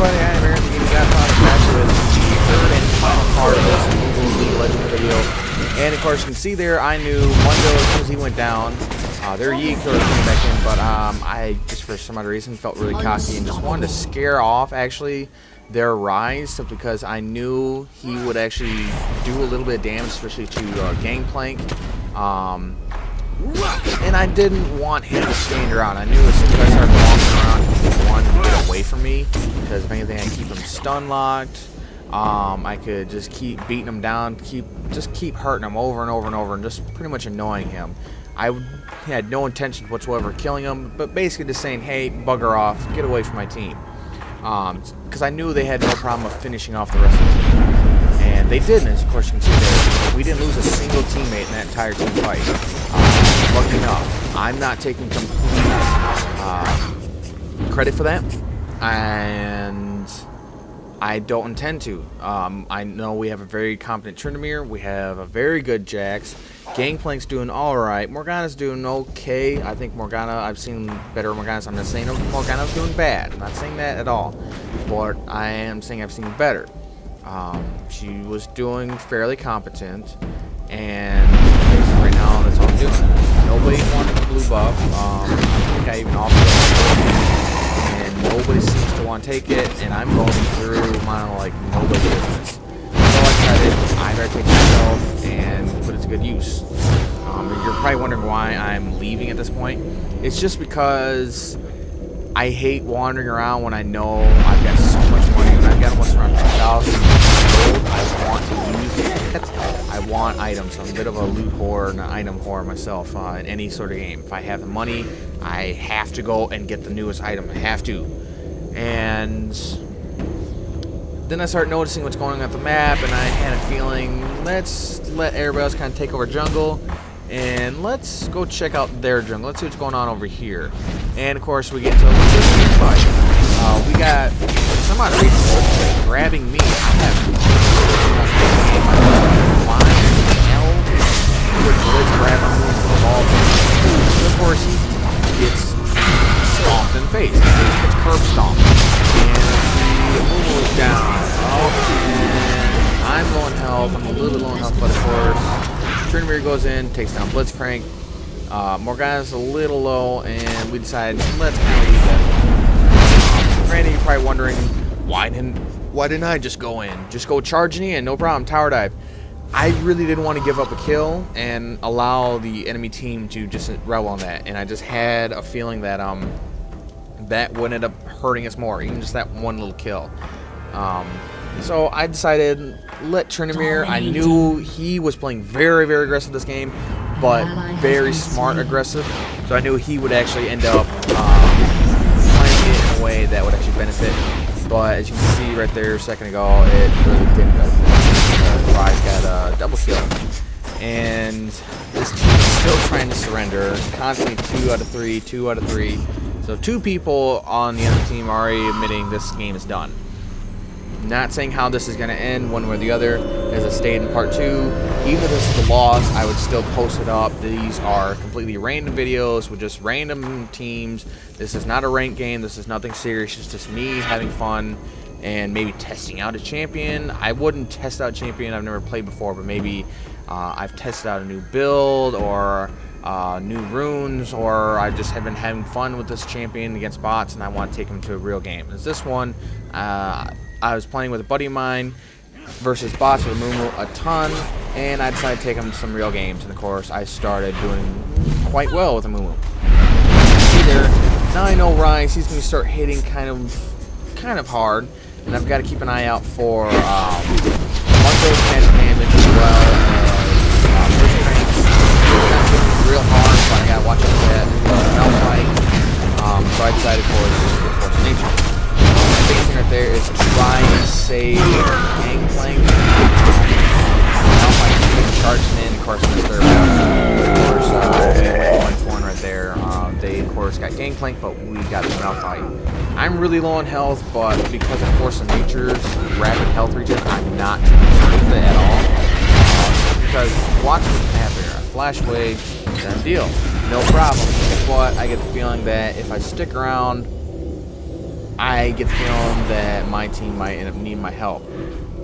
everybody, I am Aaron, the Gaming Godfather, back with the third and final part of this Amumu League Legends video. And of course, you can see there, I knew Mundo as soon as he went down. Their Yeek sort of came back in, but I just for some other reason felt really cocky and just wanted to scare off actually their rise, simply because I knew he would actually do a little bit of damage, especially to Gangplank. And I didn't want him to stand around. I knew as soon as I started walking around, he would want to get away from me, because if anything, I keep him stun locked. I could just keep beating him down, just keep hurting him over and over and over, and just pretty much annoying him. I had no intention whatsoever of killing him, but basically just saying, hey, bugger off, get away from my team. Because I knew they had no problem of finishing off the rest of the team. And they didn't, as of course you can see there. We didn't lose a single teammate in that entire team fight. Lucky enough. I'm not taking complete credit for that. And I don't intend to. I know we have a very competent Tryndamere. We have a very good Jax. Gangplank's doing alright. Morgana's doing okay. I think Morgana, I've seen better Morganas. I'm not saying Morgana's doing bad. I'm not saying that at all. But I am saying I've seen better. She was doing fairly competent. And right now, that's all I'm doing. Nobody wanted the blue buff. I think I even offered it. And nobody seems to want to take it. And I'm going through mine like nobody's business. So I better take myself and put it to good use. You're probably wondering why I'm leaving at this point. It's just because I hate wandering around when I know I've got so much money. When I've got almost around 2,000 gold, I want to use it. I want items. I'm a bit of a loot whore and an item whore myself in any sort of game. If I have the money, I have to go and get the newest item. I have to. And then I start noticing what's going on at the map, and I had a feeling, let's let everybody else kind of take over jungle, and let's go check out their jungle. Let's see what's going on over here. And of course, we get into a little bit of a fight. We got some odd reason grabbing me. I have why the hell would Blitz grab him with all this? Of course, he gets stomped in the face. He gets curb stomped. And the Amumu is down. Oh, and I'm low on health. I'm a little bit low on health, but of course, Tryndamere goes in, takes down Blitzcrank. Morgana's a little low, and we decided, let's kind of leave that. Granted, you're probably wondering, why didn't I just go in? Just go charging in, no problem, tower dive. I really didn't want to give up a kill and allow the enemy team to just revel on that, and I just had a feeling that that would end up hurting us more, even just that one little kill. So I decided, let Tryndamere. I knew he was playing very, very aggressive this game, but very smart aggressive. So I knew he would actually end up playing it in a way that would actually benefit. But as you can see right there a second ago, it really didn't benefit. Rise got a double kill. And this team is still trying to surrender. Constantly 2 out of 3, 2 out of 3. So 2 people on the other team are already admitting this game is done. Not saying how this is going to end one way or the other. As I stated in part 2, even if this is a loss, I would still post it up. These are completely random videos with just random teams. This is not a ranked game. This is nothing serious. It's just me having fun and maybe testing out a champion. I wouldn't test out a champion I've never played before, but maybe I've tested out a new build or new runes, or I just have been having fun with this champion against bots and I want to take him to a real game. As this one, I was playing with a buddy of mine versus bots with Amumu a ton, and I decided to take him to some real games. And of course, I started doing quite well with Amumu. See there, now I know Rise, he's going to start hitting kind of hard, and I've got to keep an eye out for Mundo's magic damage as well as Blitzcrank's real hard, so I got to watch out for that Malphite. So I decided for Force of Nature. The biggest thing right there is try and save Gangplank. Malphite charging in, of course, in the third round. Of course, we went 1-4 right there. They, of course, got Gangplank, but we got the Malphite. I'm really low on health, but because of Force of Nature's rapid health regen, I'm not too concerned with it at all. Because watch what can happen here. Flash wave, done deal. No problem. Guess what? I get the feeling that if I stick around, I get the feeling that my team might end up needing my help.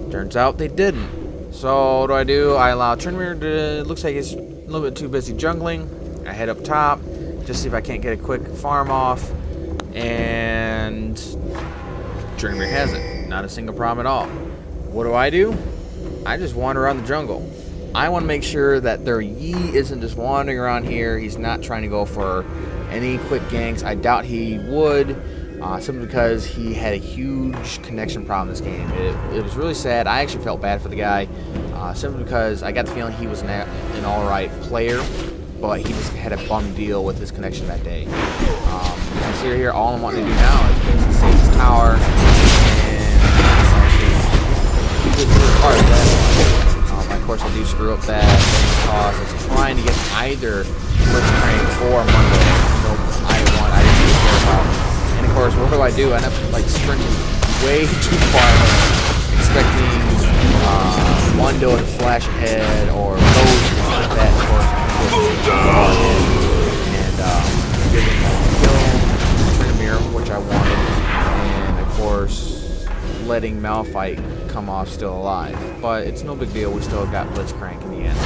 Turns out they didn't. So what do? I allow Trinmere to, looks like he's a little bit too busy jungling. I head up top, just see if I can't get a quick farm off. And Trinmere has it. Not a single problem at all. What do? I just wander around the jungle. I want to make sure that their Yi isn't just wandering around here. He's not trying to go for any quick ganks. I doubt he would, simply because he had a huge connection problem this game. It was really sad. I actually felt bad for the guy, simply because I got the feeling he was an alright player, but he just had a bum deal with his connection that day. You can see here, all I'm wanting to do now is basically save his tower, and he's part of that. Of course, I do screw up that because I was trying to get either Blitzcrank or Mundo. So I didn't really care about. And of course, what do? I end up like sprinting way too far, expecting Mundo to flash ahead or Rose to like that. Of course, and giving Trinmere, which I wanted, and of course, letting Malphite come off still alive, but it's no big deal. We still got Blitzcrank in the end.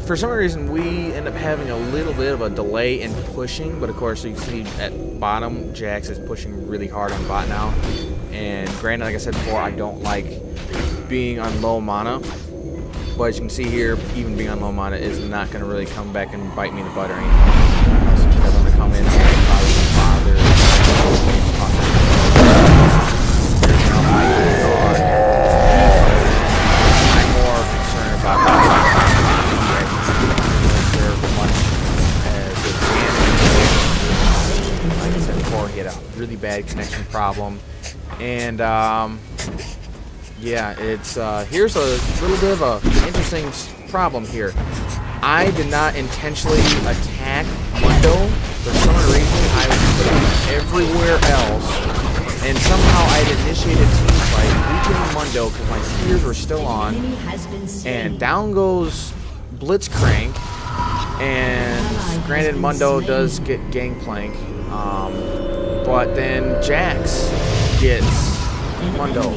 For some reason, we end up having a little bit of a delay in pushing, but of course, you can see at bottom, Jax is pushing really hard on bot now. And granted, like I said before, I don't like being on low mana, but as you can see here, even being on low mana is not going to really come back and bite me in the butt or anything. So because I'm going to come in and probably bother. I'm more concerned about like I said before, he had a really bad connection problem, and yeah, it's here's a little bit of a interesting problem here. I did not intentionally attack Mundo. For some reason, I was everywhere else. And somehow I had initiated a team fight, weakening Mundo because my tears were still on. And down goes Blitzcrank. And granted, Mundo does get Gangplank. But then Jax gets Mundo.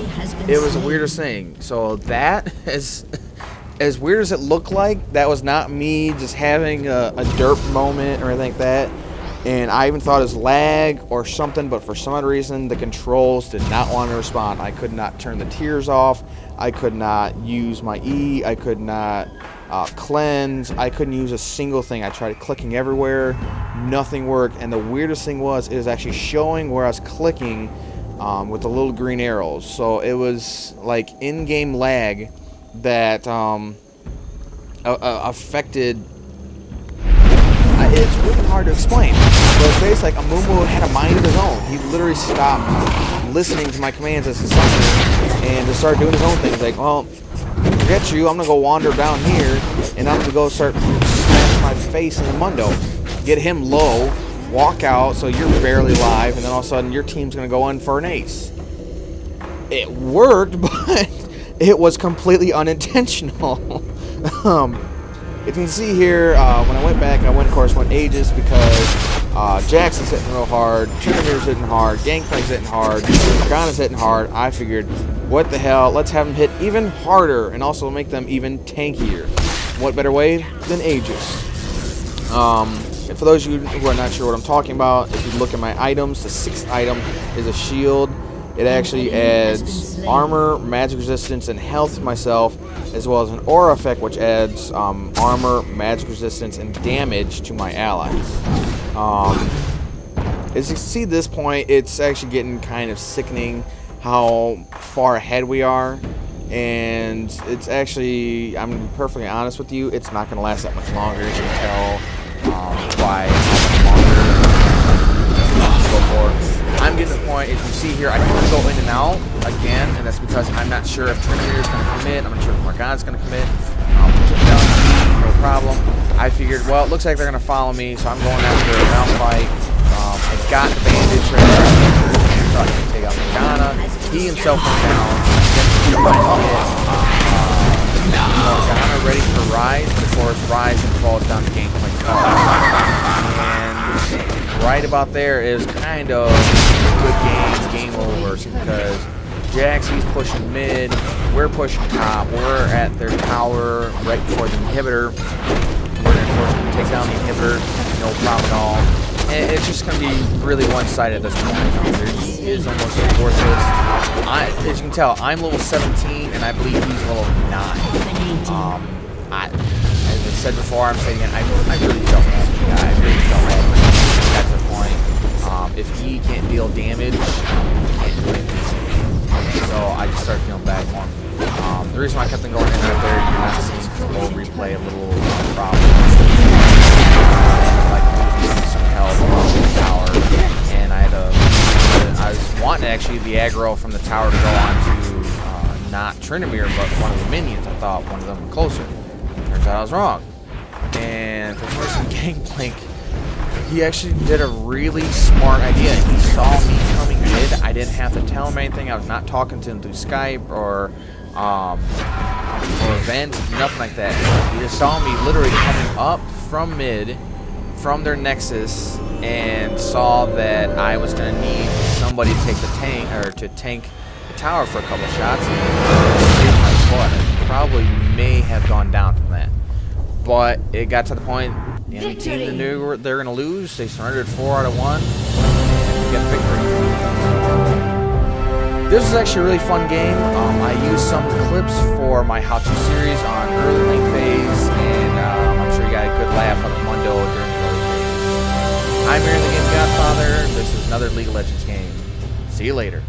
It was the weirdest thing. So that, as weird as it looked like, that was not me just having a derp moment or anything like that. And I even thought it was lag or something, but for some odd reason, the controls did not want to respond. I could not turn the tears off. I could not use my E. I could not cleanse. I couldn't use a single thing. I tried clicking everywhere. Nothing worked. And the weirdest thing was, it was actually showing where I was clicking with the little green arrows. So it was like in-game lag that affected. It's really hard to explain, but it's basically like Amumu had a mind of his own. He literally stopped listening to my commands as a summoner and just started doing his own things. Like, well, forget you, I'm gonna go wander down here and I'm gonna go start smashing my face in the Mundo, get him low, walk out so you're barely alive, and then all of a sudden your team's gonna go in for an ace. It worked, but it was completely unintentional. If you can see here, when I went back, I went, of course, went Aegis because Jackson's hitting real hard, Trinimir's hitting hard, Gangplank's hitting hard, Morgana's hitting hard. I figured, what the hell, let's have them hit even harder and also make them even tankier. What better way than Aegis? And for those of you who are not sure what I'm talking about, if you look at my items, the 6th item is a shield. It actually adds armor, magic resistance, and health to myself, as well as an aura effect which adds armor, magic resistance, and damage to my allies. As you can see at this point, it's actually getting kind of sickening how far ahead we are. And it's actually, I'm going to be perfectly honest with you, it's not going to last that much longer, as you can tell by how much longer go for. I'm getting to the point, as you see here, I can go in and out again, and that's because I'm not sure if Trinity is going to commit, I'm not sure if Morgana's going to commit. No problem. I figured, well, it looks like they're going to follow me, so I'm going after a Malphite. I got the bandage right there, so I can take out Morgana. He himself went down. Morgana ready for Rise, but of course, Rise and falls down the game. And right about there is kind of good game over, because Jax, he's pushing mid, we're pushing top, we're at their tower right before the inhibitor. We're going to force them to take down the inhibitor, no problem at all. And it's just going to be really one-sided at this point. Their E is almost worthless. As you can tell, I'm level 17, and I believe he's level 9. As I said before, I'm saying it, I really don't have the guy. I really don't have him at this point. If he can't deal damage, he can't do anything. So I just started feeling bad for him. The reason why I kept on going in right there, you're not seeing we'll replay a little problem. Like losing some health from the tower, and I was wanting actually the aggro from the tower to go on to not Trinimir, but one of the minions. I thought one of them were closer. Turns out I was wrong. And for some Gangplank, he actually did a really smart idea. He saw me coming mid. I didn't have to tell him anything. I was not talking to him through Skype or event, nothing like that. He just saw me literally coming up from mid, from their nexus, and saw that I was going to need somebody to take the tank, or to tank the tower for a couple shots. And my butt probably may have gone down from that. But it got to the point, the enemy team knew they were going to lose. They surrendered 4 out of 1, and we got victory. This is actually a really fun game. I used some clips for my how-to series on early lane phase, and I'm sure you got a good laugh out of Mundo during the early phase. I'm here in the Game Godfather. This is another League of Legends game. See you later.